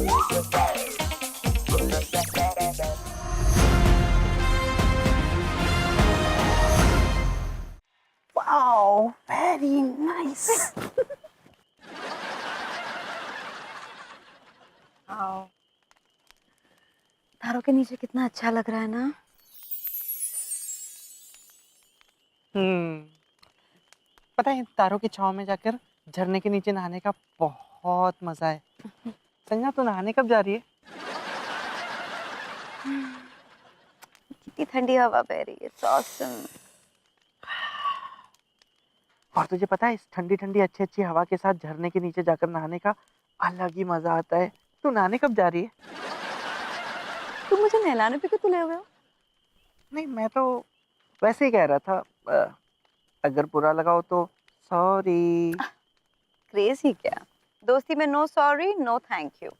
Wow, very nice. Wow. तारों के नीचे कितना अच्छा लग रहा है ना। पता है तारों की छांव में जाकर झरने के नीचे नहाने का बहुत मजा है। संजना तू नहाने कब जा रही है? कितनी ठंडी हवा बह रही है। It's awesome. और तुझे पता है इस ठंडी ठंडी अच्छी अच्छी हवा के साथ झरने के नीचे जाकर नहाने का अलग ही मजा आता है। तू नहाने कब जा रही है? तुम मुझे नहलाने पे क्यों तुले हुए हो? नहीं, मैं तो वैसे ही कह रहा था। अगर बुरा लगा हो तो सॉरी। क्रेजी क्या? दोस्ती में no sorry no thank you.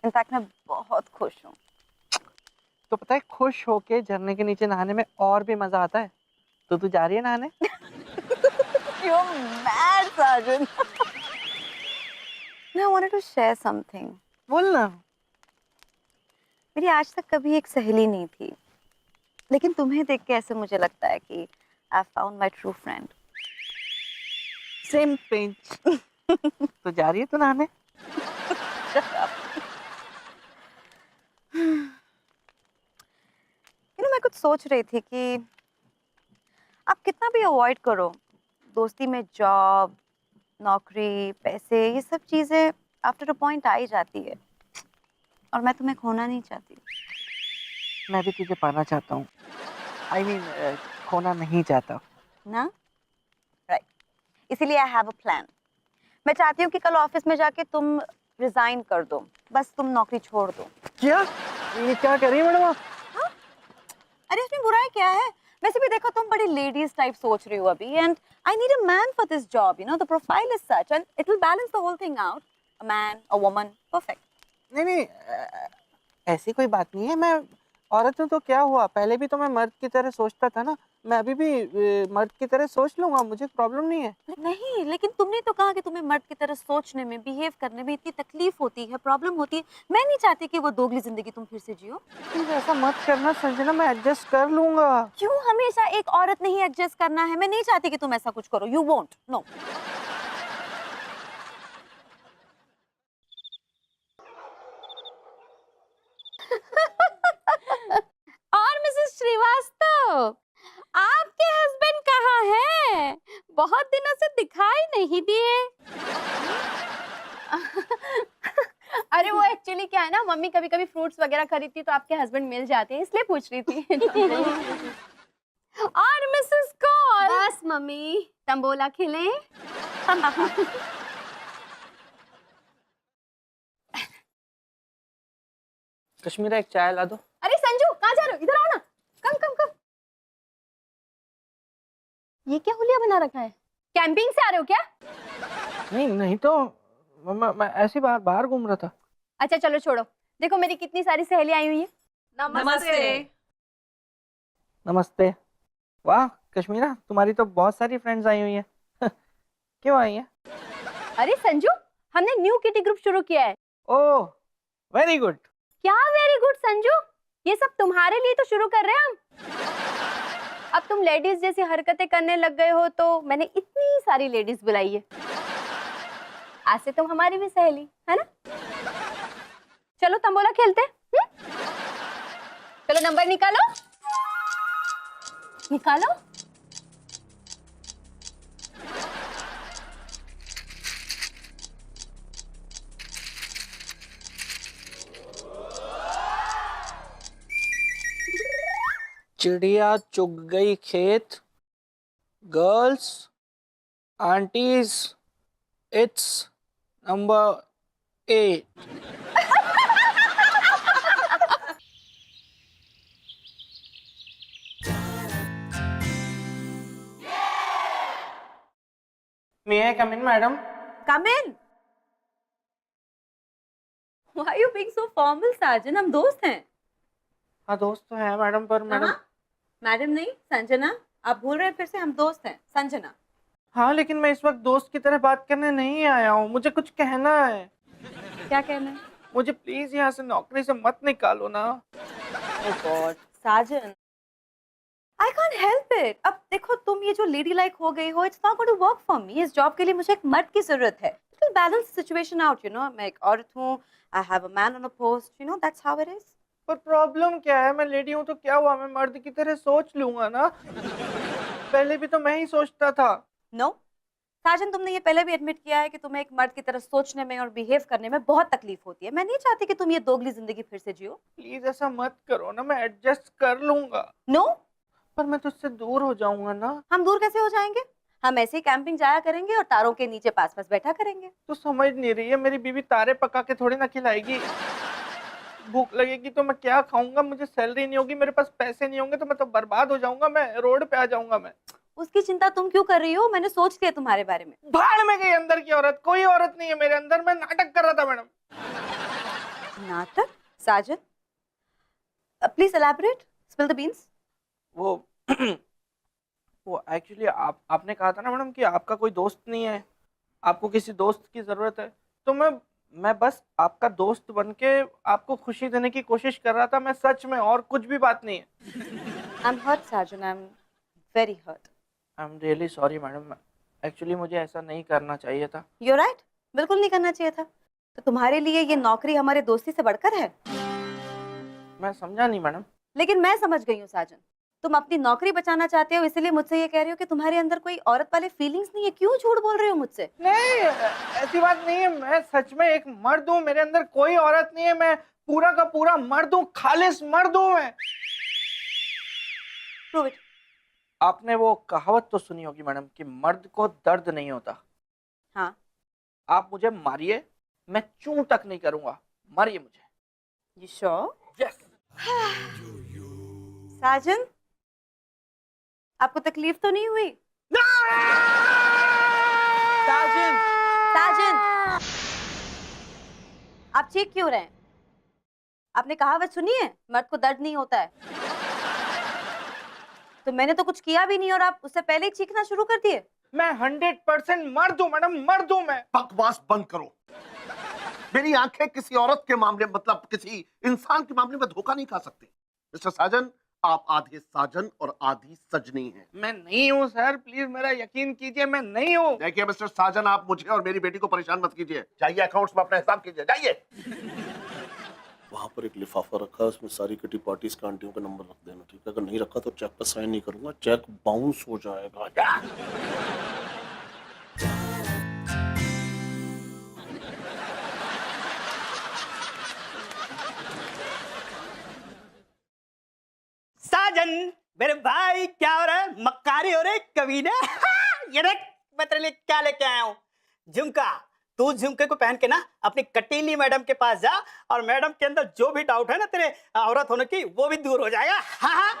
In fact मैं बहुत खुश हूँ। तो पता है खुश होके झरने के नीचे नहाने में और भी मजा आता है। तो तू जा रही है नहाने? You're mad, Sajan. I wanted to share something. बोल ना। मेरी आज तक कभी एक सहेली नहीं थी, लेकिन तुम्हें देख के ऐसे मुझे लगता है कि I found my true friend. Same pinch. तो जा रही है तू नहाने? मैं कुछ सोच रही थी कि आप कितना भी अवॉइड करो, दोस्ती में जॉब, नौकरी, पैसे, ये सब चीजें आफ्टर अ पॉइंट आ ही जाती है, और मैं तुम्हें खोना नहीं चाहती। मैं भी तुझे पाना चाहता हूँ। I mean, खोना नहीं चाहता। ना? राइट। इसीलिए आई हैव अ प्लान। मैं चाहती हूँ कि कल ऑफिस में जाके तुम रिजाइन कर दो, बस तुम नौकरी छोड़ दो। क्या? ये क्या कर रही है मैडम आप? हाँ? अरे इसमें बुराई क्या है? वैसे भी देखो तुम बड़ी लेडीज टाइप सोच रही हो अभी, and I need a man for this job, you know, the profile is such and it will balance the whole thing out. A man, a woman, perfect. नहीं नहीं, ऐसी कोई बात नहीं है। मैं औरत हूँ तो क्या हुआ? पहले भी तो मैं मर्द की तरह सोचता था ना। मैं अभी भी मर्द की तरह सोच लूंगा, मुझे प्रॉब्लम नहीं है। नहीं, लेकिन तुमने तो कहा कि तुम्हें मर्द की तरह सोचने में, बिहेव करने में इतनी तकलीफ होती है, प्रॉब्लम होती है। मैं नहीं चाहती कि वो दोगली जिंदगी तुम फिर से जियो। प्लीज ऐसा मत करना संजना, मैं एडजस्ट कर लूंगा। क्यों हमेशा एक औरत नहीं एडजस्ट करना है? मैं नहीं चाहती कि तुम ऐसा कुछ करो। You won't, no. और मिसेस श्रीवास्तव, आपके हस्बैंड कहाँ हैं? बहुत दिनों से दिखाई नहीं दिए। अरे वो एक्चुअली क्या है ना, मम्मी कभी कभी फ्रूट्स वगैरह खरीदती तो आपके हस्बैंड मिल जाते हैं, इसलिए पूछ रही थी। और मिसेस कौल? बस मम्मी, तंबोला खेले। कश्मीरा एक चाय ला दो। अरे संजू, कहाँ जा रहे हो? इधर आओ ना। कम कम कम। ये क्या हुलिया बना रखा है? कैंपिंग से आ रहे हो क्या? नहीं नहीं तो मैं ऐसे बाहर बाहर घूम रहा था। अच्छा चलो छोड़ो, देखो मेरी कितनी सारी सहेलियां आई हुई है। नमस्ते। नमस्ते। वाह कश्मीरा, तुम्हारी तो बहुत सारी फ्रेंड्स आई हुई हैं। क्यों आई हैं? अरे संजू, हमने न्यू किटी ग्रुप शुरू किया है। Oh very good. क्या वेरी गुड संजू? ये सब तुम्हारे लिए तो शुरू कर रहे हैं हम। अब तुम लेडीज जैसी हरकतें करने लग गए हो तो मैंने इतनी सारी लेडीज बुलाई है। आज से तुम हमारी भी सहेली है ना? चलो तंबोला खेलते हैं। चलो नंबर निकालो। निकालो। चिड़िया चुग गई खेत, girls aunties, it's number 8। May I come in, madam? Come in. Why are you being so formal, साजन? हम दोस्त हैं। हाँ दोस्त तो है मैडम, पर मैडम। मैडम नहीं, संजना। आप भूल रहे हैं फिर से, हम दोस्त हैं, संजना। हाँ लेकिन मैं इस वक्त दोस्त की तरह बात करने नहीं आया हूँ, मुझे कुछ कहना है। क्या कहना है? मुझे प्लीज यहाँ से नौकरी से मत निकालो ना। Oh God, Sajan, I can't help it. अब देखो तुम ये जो लेडी लाइक हो गई हो, it's not going to work for me. इस जॉब के लिए मुझे एक मर्द की जरूरत है. It will balance the situation out, you know. मैं एक औरत हूँ, I have a man on a post, you know. That's how it is. पर प्रॉब्लम क्या है? मैं लेडी हूँ तो क्या हुआ? मैं मर्द की तरह सोच लूंगा ना। पहले भी तो मैं ही सोचता था। No. साजन, तुमने ये पहले भी एडमिट किया है कि तुम्हें एक मर्द की तरह सोचने में और बिहेव करने में बहुत तकलीफ होती है. मैं नहीं चाहती कि तुम ये दोगली जिंदगी फिर से जियो. प्लीज ऐसा मत करो ना, मैं एडजस्ट कर लूंगा। No. पर मैं तुझसे दूर हो जाऊंगा ना। हम दूर कैसे हो जाएंगे? हम ऐसे ही कैंपिंग जाया करेंगे और तारों के नीचे पास पास बैठा करेंगे. तू समझ नहीं रही है, मेरी बीवी तारे पका के थोड़ी ना खिलाएगी। भूख लगेगी तो मैं क्या खाऊंगा? मुझे सैलरी नहीं होगी, मेरे पास पैसे नहीं होंगे तो मैं तो बर्बाद हो जाऊंगा, मैं रोड पे आ जाऊंगा मैं। उसकी चिंता तुम क्यों कर रही हो? मैंने सोच लिया तुम्हारे बारे में. भाड़ में गई अंदर की औरत, कोई औरत नहीं है मेरे अंदर, मैं नाटक कर रहा था मैडम। नाटक? Sajan, please elaborate, spill the beans. वो वो एक्चुअली आपने कहा था ना मैडम कि आपका कोई दोस्त नहीं है, आपको किसी दोस्त की जरूरत है, तो मैं बस आपका दोस्त बन के आपको खुशी देने की कोशिश कर रहा था। मैं सच में, और कुछ भी बात नहीं है। I am hurt Sajan, I am very hurt. I am really sorry madam, actually मुझे ऐसा नहीं करना चाहिए था। यू राइट, बिल्कुल नहीं करना चाहिए था. तो तुम्हारे लिए ये नौकरी हमारे दोस्ती से बढ़कर है. मैं समझा नहीं मैडम। लेकिन मैं समझ गई हूँ साजन. तुम अपनी नौकरी बचाना चाहते हो, इसलिए मुझसे ये कह रहे हो कि तुम्हारे अंदर कोई औरत वाले फीलिंग्स नहीं है. क्यों झूठ बोल रहे हो मुझसे? नहीं, ऐसी बात नहीं है, मैं सच में एक मर्द हूँ, मेरे अंदर कोई औरत नहीं है, मैं पूरा का पूरा मर्द हूँ, खालिस मर्द हूँ मैं। Prove it. आपने वो कहावत तो सुनी होगी मैडम कि मर्द को दर्द नहीं होता। हाँ. आप मुझे मारिए, मैं चूं तक नहीं करूंगा, मारिए मुझे। You sure? यस। साजन, आपको तकलीफ तो नहीं हुई? साजन, साजन, आप चीख क्यों रहे हैं? आपने कहावत सुनी है, मर्द को दर्द नहीं होता है. तो मैंने तो कुछ किया भी नहीं और आप उससे पहले ही चीखना शुरू कर दिए. मैं 100% मर्द हूँ मैडम, मर्द हूँ मैं। बकवास बंद करो। मेरी आंखें किसी औरत के मामले, मतलब किसी इंसान के मामले में धोखा नहीं खा सकती। मिस्टर साजन, आप आधे साजन और आधी सजनी हैं। मैं नहीं हूँ सर, प्लीज मेरा यकीन कीजिए, मैं नहीं हूँ। देखिए मिस्टर साजन, आप मुझे और मेरी बेटी को परेशान मत कीजिए। जाइए अकाउंट्स में अपना हिसाब कीजिए, जाइए। वहां पर एक लिफाफा रखा है, उसमें सारी किटी पार्टीज के आंटियों का नंबर रख देना, ठीक है? अगर नहीं रखा तो चेक पर साइन नहीं करूंगा, चेक बाउंस हो जाएगा। साजन, मेरे भाई क्या हो रहा है? मक्कारी हो रहे कमीने। ये देख, मैं तेरे लिए क्या लेके आया हूँ, झुमका। तू झुमके को पहन के ना अपनी कटीली मैडम के पास जा, और मैडम के अंदर जो भी डाउट है ना तेरे औरत होने की, वो भी दूर हो जाएगा। हाँ,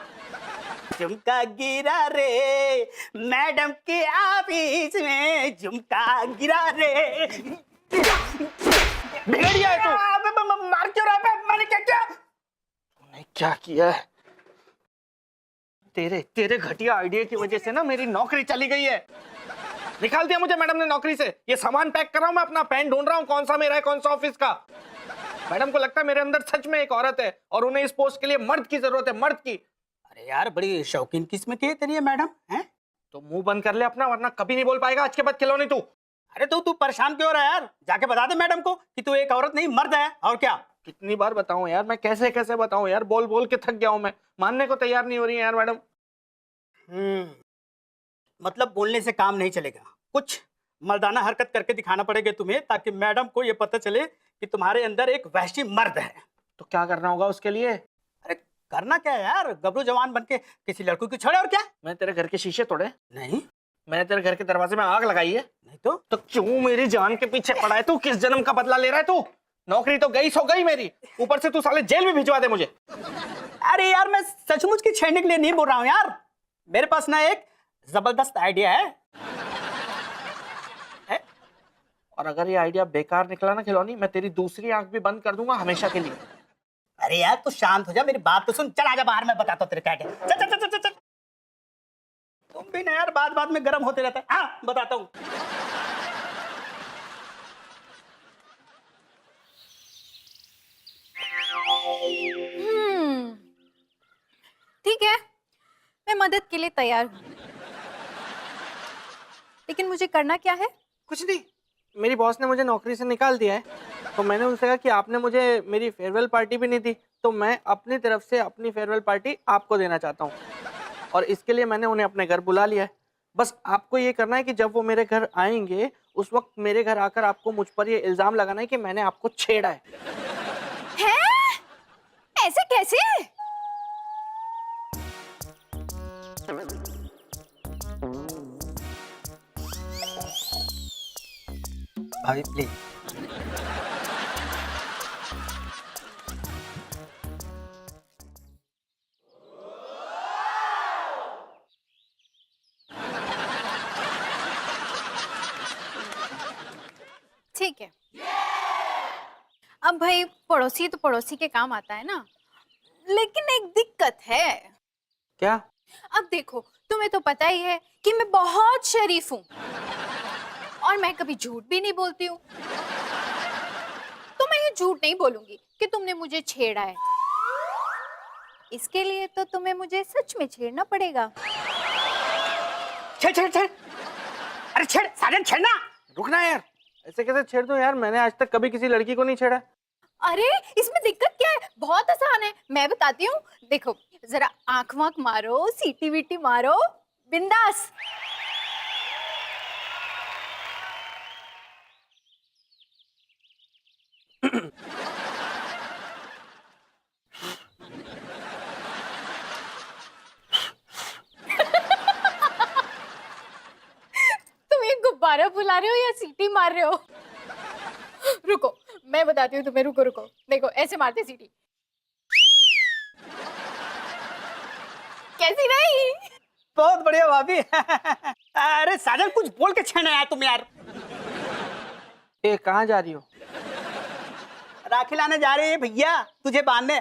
झुमका गिरा रे मैडम के ऑफिस में, झुमका गिरा रे। भेड़िया है तू। मार क्यों रहा है? मैंने क्या किया? तूने क्या किया है? तेरे घटिया आइडिया की वजह से ना मेरी नौकरी चली गई है। निकाल दिया मुझे मैडम ने नौकरी से। ये सामान पैक कर रहा हूं मैं, अपना पेन ढूंढ रहा हूं, कौन सा मेरा है कौन सा ऑफिस का। मैडम को लगता है मेरे अंदर सच में एक औरत है और उन्हें इस पोस्ट के लिए मर्द की जरूरत है, मर्द की। अरे यार, बड़ी शौकीन किस्म की है तेरी ये मैडम, हैं? तो मुंह बंद कर ले अपना, वरना कभी नहीं बोल पाएगा आज के बाद खिलौने तू। अरे तू परेशान क्यों हो रहा है यार? जाके बता दे मैडम को कि तू एक औरत नहीं मर्द है, और क्या। कितनी बार बताऊं यार, मैं कैसे कैसे बताऊं यार, बोल बोल के थक गया हूं मैं, मानने को तैयार नहीं हो रही है यार मैडम। मतलब बोलने से काम नहीं चलेगा, कुछ मर्दाना हरकत करके दिखाना पड़ेगा तुम्हें, ताकि मैडम को ये पता चले कि तुम्हारे अंदर एक वहशी मर्द है। तो क्या करना होगा उसके लिए? अरे करना क्या है यार, गबरू जवान बन के किसी लड़की को छोड़े, और क्या। मैं तेरे घर के शीशे तोड़े? नहीं। मैंने तेरे घर के दरवाजे में आग लगाई है? नहीं तो क्यों मेरी जान के पीछे पड़ा है तू? किस जन्म का बदला ले रहा है तू? नौकरी तो गई सो गई मेरी, ऊपर से तू साले जेल में भिजवा दे मुझे। अरे यार, मैं सचमुच की छेड़ने के लिए नहीं बोल रहा हूँ यार, मेरे पास ना एक जबरदस्त आइडिया है। और अगर ये आइडिया बेकार निकला ना खिलौनी, मैं तेरी दूसरी आंख भी बंद कर दूंगा हमेशा के लिए। अरे यार तू शांत हो जा, मेरी बात तो सुन। चल आजा बाहर, मैं बताता हूँ तेरे क्या है। चल चल चल चल चल। तुम भी ना यार बात में गर्म होते रहता है। हाँ बताता हूँ। मदद के लिए तैयार हूँ, लेकिन मुझे करना क्या है? कुछ नहीं, मेरी बॉस ने मुझे नौकरी से निकाल दिया है, तो मैंने उनसे कहा कि आपने मुझे मेरी फेयरवेल पार्टी भी नहीं दी, तो मैं अपनी तरफ से अपनी फेयरवेल पार्टी आपको देना चाहता हूँ, और इसके लिए मैंने उन्हें अपने घर बुला लिया है। बस आपको ये करना है कि जब वो मेरे घर आएंगे उस वक्त मेरे घर आकर आपको मुझ पर ये इल्जाम लगाना है कि मैंने आपको छेड़ा है। हैं? ऐसे कैसे? भाभी प्लीज। ठीक है। अब भाई पड़ोसी तो पड़ोसी के काम आता है ना, लेकिन एक दिक्कत है। क्या? अब देखो, तुम्हें तो पता ही है कि मैं बहुत शरीफ हूँ और मैं कभी झूठ भी नहीं बोलती हूँ, तो मैं ये झूठ नहीं बोलूंगी कि तुमने मुझे छेड़ा है। इसके लिए तो तुम्हें मुझे सच में छेड़ना पड़ेगा। छेड़ छेड़ छेड़, अरे छेड़ साजन, छेड़ना। रुकना यार, ऐसे कैसे छेड़ दूं यार, मैंने आज तक कभी किसी लड़की को नहीं छेड़ा। अरे इसमें दिक्कत क्या है? बहुत आसान है, मैं बताती हूँ। देखो, जरा आंख वाँख मारो, सीटी वीटी मारो, बिंदास। तुम ये गुब्बारा फुला रहे हो या सीटी मार रहे हो? रुको, मैं बताती हूँ तुम्हें। रुको रुको, देखो ऐसे मारते सीटी। कैसी रही? बहुत बढ़िया भाभी। अरे साजन, कुछ बोल के छेड़ना यार तुम यार। ए, कहाँ जा रही हो? राखी लाने जा रही है भैया, तुझे बांधने।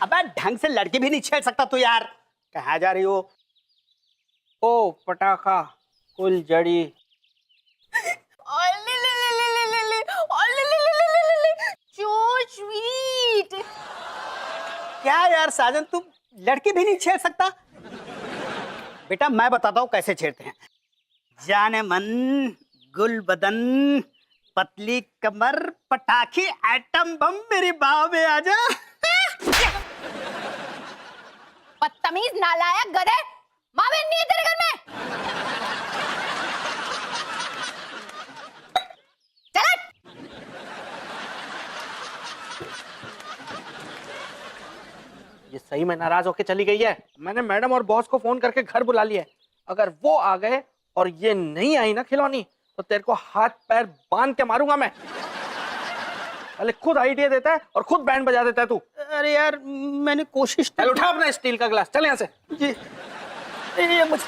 अबे ढंग से लड़की भी नहीं छेड़ सकता तू यार। कहाँ जा रही हो? ओ पटाखा फुलझड़ी। So sweet. क्या यार साजन, तुम लड़की भी नहीं छेड़ सकता? बेटा मैं बताता हूँ कैसे छेड़ते हैं। जाने मन, गुल बदन, पतली कमर, पटाखी एटम बम, मेरी बाह में आजा। बदतमीज, नालायक, गधे। माँ बहन नहीं है तेरे घर में? चल हट। ये सही में नाराज होके चली गई है। मैंने मैडम और बॉस को फोन करके घर बुला लिया है। अगर वो आ गए और ये नहीं आई ना खिलौनी, तो तेरे को हाथ पैर बांध के मारूंगा मैं। पहले खुद आइडिया देता है और खुद बैंड बजा देता है तू। अरे यार मैंने कोशिश चल उठा अपना स्टील का गिलास, चल यहाँ से। जी ये मुझे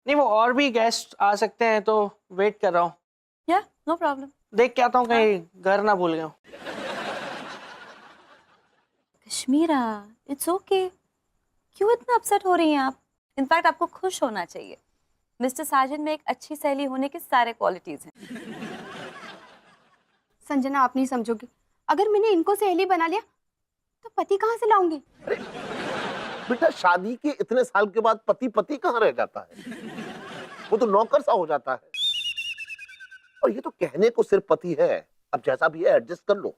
नहीं, वो और भी गेस्ट आ सकते हैं तो वेट कर रहा हूँ। या नो प्रॉब्लम। देख के आता हूँ कहीं घर ना भूल गया हूँ। Kashmira, it's okay. क्यों इतना अपसेट हो रही हैं आप? इनफैक्ट आपको खुश होना चाहिए। मिस्टर साजन में एक अच्छी सहेली होने के सारे क्वालिटीज हैं। संजना, आप नहीं समझोगी, अगर मैंने इनको सहेली बना लिया तो पति कहाँ से लाऊंगी? बेटा शादी के इतने साल के बाद पति पति कहाँ रह जाता है? वो तो नौकर सा हो जाता है। और ये तो कहने को सिर्फ पति है, अब जैसा भी है एडजस्ट कर लो।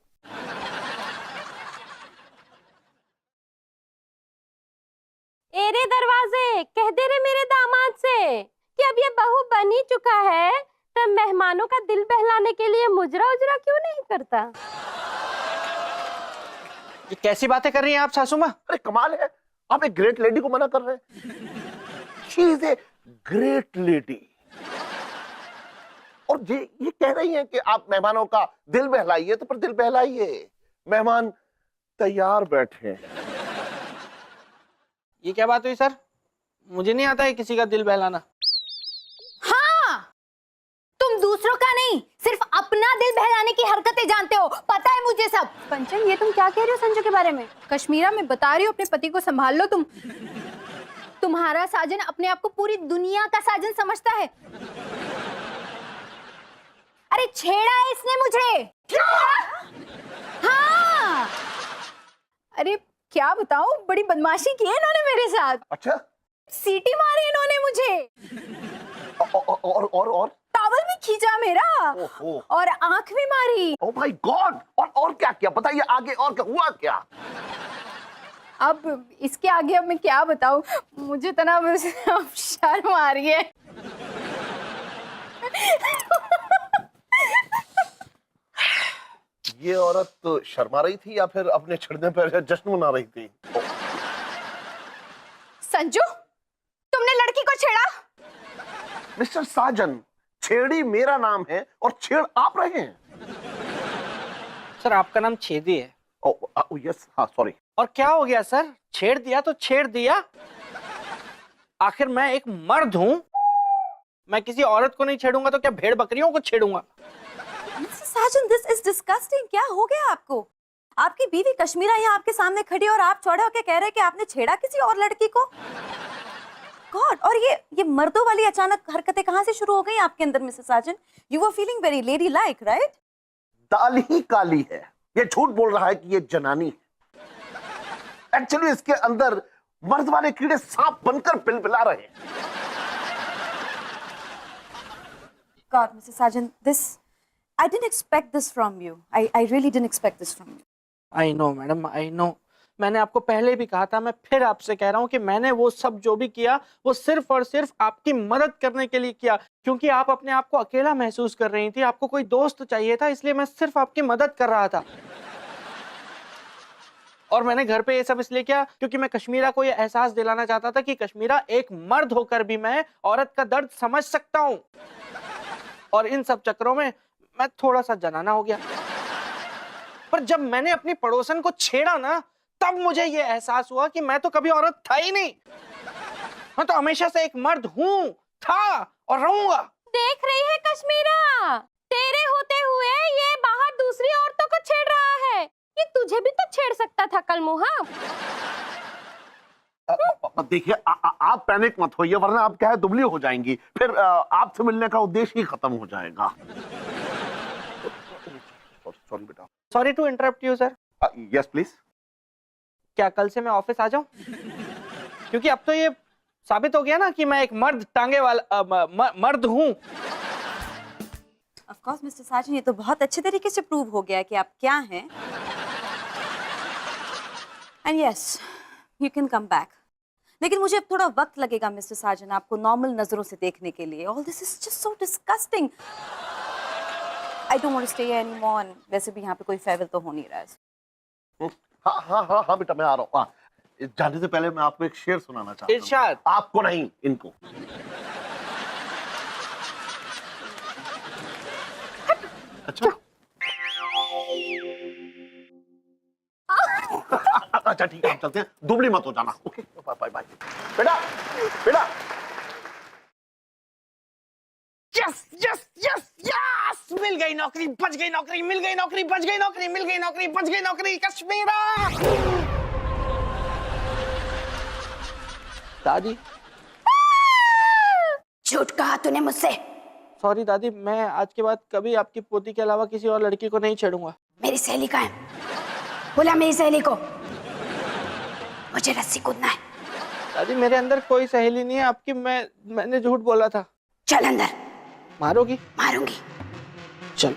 एरे दरवाजे, कह दे रे मेरे दामाद से कि अब ये बहू बन ही चुका है, तब मेहमानों का दिल बहलाने के लिए मुजरा उजरा क्यों नहीं करता? ये कैसी बातें कर रही हैं आप सासू माँ? अरे कमाल है, आप एक ग्रेट लेडी को मना कर रहे हैं। She is a great lady. और ये कह रही हैं कि आप मेहमानों का दिल बहलाइए, तो पर दिल बहलाइए, मेहमान तैयार बैठे हैं। ये क्या बात हुई सर? मुझे नहीं आता है किसी का दिल बहलाना। हाँ, तुम दूसरों का नहीं, सिर्फ अपना दिल बहलाने की हरकतें जानते हो। पता है मुझे सब। पंचम, ये तुम क्या कह रहे हो संजू के बारे में? कश्मीरा, मैं बता रही हूँ, अपने पति को संभाल लो तुम। तुम्हारा साजन अपने आप को पूरी दुनिया का साजन समझता है। अरे अरे छेड़ा है इसने मुझे। क्या? हाँ, अरे क्या बताऊं, बड़ी बदमाशी की है इन्होंने मेरे साथ। अच्छा, सीटी मारी इन्होंने मुझे, और टॉवल भी खींचा मेरा, ओहो, और आंख भी मारी। ओ माय गॉड, और क्या किया बताइए, आगे और क्या हुआ क्या? अब इसके आगे अब मैं क्या बताऊं, मुझे तो ना अब शर्म आ रही है। ये औरत तो शर्मा रही थी या फिर अपने छिड़ने पर जश्न मना रही थी? संजू, तुमने लड़की को छेड़ा? मिस्टर साजन, छेड़ी मेरा नाम है और छेड़ आप रहे हैं। सर आपका नाम छेदी है। यस, हाँ सॉरी। और क्या हो गया सर, छेड़ दिया तो छेड़ दिया। आखिर मैं एक मर्द हूं, मैं किसी औरत को नहीं छेड़ूंगा तो क्या भेड़ बकरियों को छेड़ूंगा? Mister Sajan, this is disgusting. क्या हो गया आपको? आपकी बीवी कश्मीरा यहाँ आपके सामने खड़ी है और आप चौड़े होकर कह रहे हैं कि आपने छेड़ा किसी और लड़की को। गॉड, और ये मर्दों वाली अचानक हरकतें कहाँ से शुरू हो गई आपके अंदर mister Sajan? You were feeling very lady like, right? दाल ही काली है, ये झूठ बोल रहा है कि ये जनानी है। एक्चुअली इसके अंदर मर्द वाले कीड़े सांप बनकर बिलबिला रहे हैं। God, Mr. Sajan, I didn't expect this from you. I really didn't expect this from you. I know madam, I know. मैंने आपको पहले भी कहा था, मैं फिर आपसे कह रहा हूँ कि मैंने वो सब जो भी किया वो सिर्फ और सिर्फ आपकी मदद करने के लिए किया, क्योंकि आप अपने आप को अकेला महसूस कर रही थी, आपको कोई दोस्त चाहिए था, इसलिए मैं सिर्फ आपकी मदद कर रहा था। और मैंने घर पे ये सब इसलिए किया क्योंकि मैं कश्मीरा को ये एहसास दिलाना चाहता था कि कश्मीरा, एक मर्द होकर भी मैं औरत का दर्द समझ सकता हूँ। और इन सब चक्करों में मैं थोड़ा सा जनाना हो गया। पर जब मैंने अपनी पड़ोसन को छेड़ा ना, तब मुझे ये एहसास हुआ कि मैं तो कभी औरत था ही नहीं, मैं तो हमेशा से एक मर्द हूँ, था और रहूंगा। देख रही है कश्मीरा, तेरे होते हुए ये बाहर दूसरी औरतों को छेड़ रहा है। ये तुझे भी तो छेड़ सकता था कल मुहा। देखिए, आप पैनिक मत होइए, वरना आप क्या है दुबली हो जाएंगी, फिर आपसे मिलने का उद्देश्य ही खत्म हो जाएगा। सॉरी बेटा। Sorry to interrupt you sir. Yes please. क्या कल से मैं ऑफिस आ जाऊं? क्योंकि अब तो ये साबित हो गया ना कि मैं एक मर्द टांगे वाला मर्द हूं। Of course, Mr. Sajan, ये तो बहुत अच्छे तरीके से प्रूव हो गया कि आप क्या हैं। And yes, you can come back. लेकिन मुझे अब थोड़ा वक्त लगेगा मिस्टर साजन आपको नॉर्मल नजरों से देखने के लिए। All this is just so disgusting. I don't want to stay here anymore. And वैसे भी यहाँ पे कोई फेवल तो हो नहीं रहा है। हाँ बेटा, मैं आ रहा हूँ। जाने से पहले मैं आपको एक शेर सुनाना चाहता हूँ। इरशाद। आपको नहीं, इनको। अच्छा अच्छा ठीक है, हम चलते हैं, दुबली मत हो जाना। Okay, bye bye. बेटा बेटा। यस यस यस यस, मिल गई नौकरी, बच गई नौकरी, मिल गई नौकरी, बच गई नौकरी, मिल गई नौकरी, बच गई नौकरी, कश्मीरा। दादी, झूठ कहा तूने मुझसे। सॉरी दादी, मैं आज के बाद कभी आपकी पोती के अलावा किसी और लड़की को नहीं छेड़ूंगा। मेरी सहेली का है, बुला मेरी सहेली को, मुझे रस्सी कूदना है। दादी, मेरे अंदर कोई सहेली नहीं है आपकी, मैंने झूठ बोला था। चल अंदर। मारोगी? मारूंगी। चल।